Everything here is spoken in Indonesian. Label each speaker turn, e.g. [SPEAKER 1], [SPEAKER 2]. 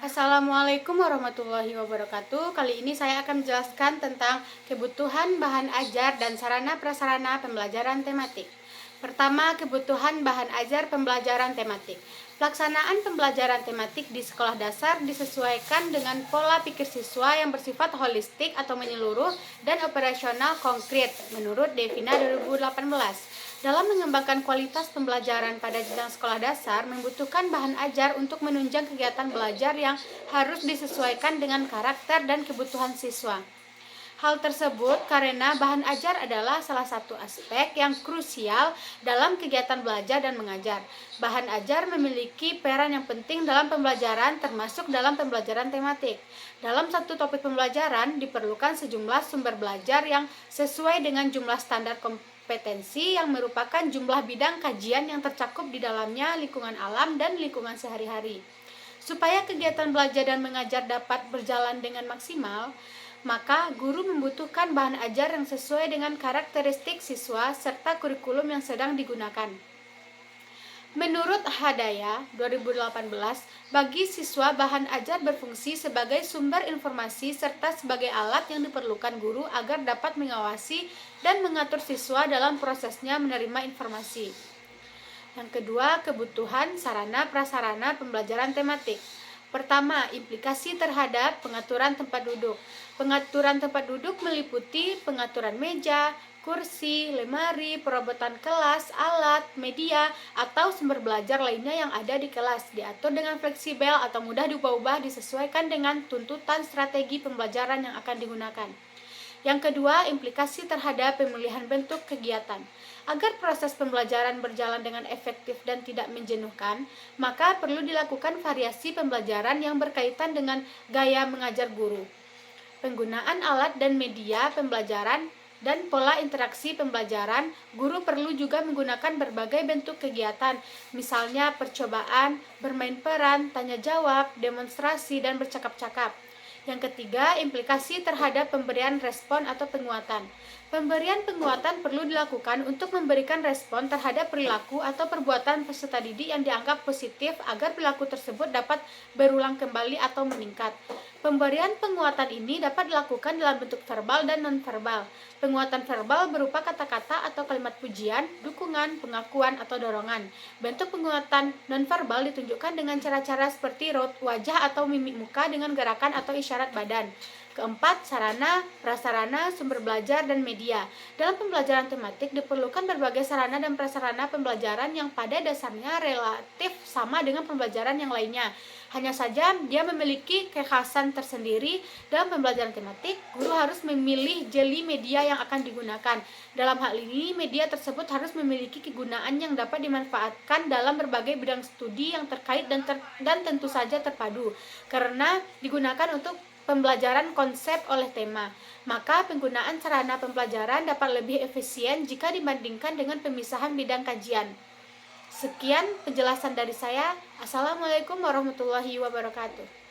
[SPEAKER 1] Assalamualaikum warahmatullahi wabarakatuh. Kali ini saya akan menjelaskan tentang kebutuhan bahan ajar dan sarana prasarana pembelajaran tematik. Pertama, kebutuhan bahan ajar pembelajaran tematik. Pelaksanaan pembelajaran tematik di sekolah dasar disesuaikan dengan pola pikir siswa yang bersifat holistik atau menyeluruh dan operasional konkret menurut Devina 2018. Dalam mengembangkan kualitas pembelajaran pada jenjang sekolah dasar, membutuhkan bahan ajar untuk menunjang kegiatan belajar yang harus disesuaikan dengan karakter dan kebutuhan siswa. Hal tersebut karena bahan ajar adalah salah satu aspek yang krusial dalam kegiatan belajar dan mengajar. Bahan ajar memiliki peran yang penting dalam pembelajaran, termasuk dalam pembelajaran tematik. Dalam satu topik pembelajaran, diperlukan sejumlah sumber belajar yang sesuai dengan jumlah standar kompetensi yang merupakan jumlah bidang kajian yang tercakup di dalamnya lingkungan alam dan lingkungan sehari-hari. Supaya kegiatan belajar dan mengajar dapat berjalan dengan maksimal, maka guru membutuhkan bahan ajar yang sesuai dengan karakteristik siswa serta kurikulum yang sedang digunakan. Menurut Hadaya 2018, bagi siswa bahan ajar berfungsi sebagai sumber informasi serta sebagai alat yang diperlukan guru agar dapat mengawasi dan mengatur siswa dalam prosesnya menerima informasi. Yang kedua, kebutuhan sarana prasarana pembelajaran tematik. Pertama, implikasi terhadap pengaturan tempat duduk. Pengaturan tempat duduk meliputi pengaturan meja, kursi, lemari, perobotan kelas, alat, media, atau sumber belajar lainnya yang ada di kelas, diatur dengan fleksibel atau mudah diubah-ubah disesuaikan dengan tuntutan strategi pembelajaran yang akan digunakan. Yang kedua, implikasi terhadap pemilihan bentuk kegiatan. Agar proses pembelajaran berjalan dengan efektif dan tidak menjenuhkan, maka perlu dilakukan variasi pembelajaran yang berkaitan dengan gaya mengajar guru, penggunaan alat dan media pembelajaran, dan pola interaksi pembelajaran. Guru perlu juga menggunakan berbagai bentuk kegiatan, misalnya percobaan, bermain peran, tanya jawab, demonstrasi, dan bercakap-cakap. Yang ketiga, implikasi terhadap pemberian respon atau penguatan. Pemberian penguatan perlu dilakukan untuk memberikan respon terhadap perilaku atau perbuatan peserta didik yang dianggap positif agar perilaku tersebut dapat berulang kembali atau meningkat. Pemberian penguatan ini dapat dilakukan dalam bentuk verbal dan non-verbal. Penguatan verbal berupa kata-kata atau kalimat pujian, dukungan, pengakuan, atau dorongan. Bentuk penguatan non-verbal ditunjukkan dengan cara-cara seperti raut wajah atau mimik muka dengan gerakan atau isyarat badan. Keempat, sarana, prasarana, sumber belajar, dan media. Dalam pembelajaran tematik diperlukan berbagai sarana dan prasarana pembelajaran yang pada dasarnya relatif sama dengan pembelajaran yang lainnya. Hanya saja dia memiliki kekhasan tersendiri. Dalam pembelajaran tematik, guru harus memilih jeli media yang akan digunakan. Dalam hal ini, media tersebut harus memiliki kegunaan yang dapat dimanfaatkan dalam berbagai bidang studi yang terkait dan tentu saja terpadu, karena digunakan untuk pembelajaran konsep oleh tema. Maka penggunaan sarana pembelajaran dapat lebih efisien jika dibandingkan dengan pemisahan bidang kajian. Sekian penjelasan dari saya. Assalamualaikum warahmatullahi wabarakatuh.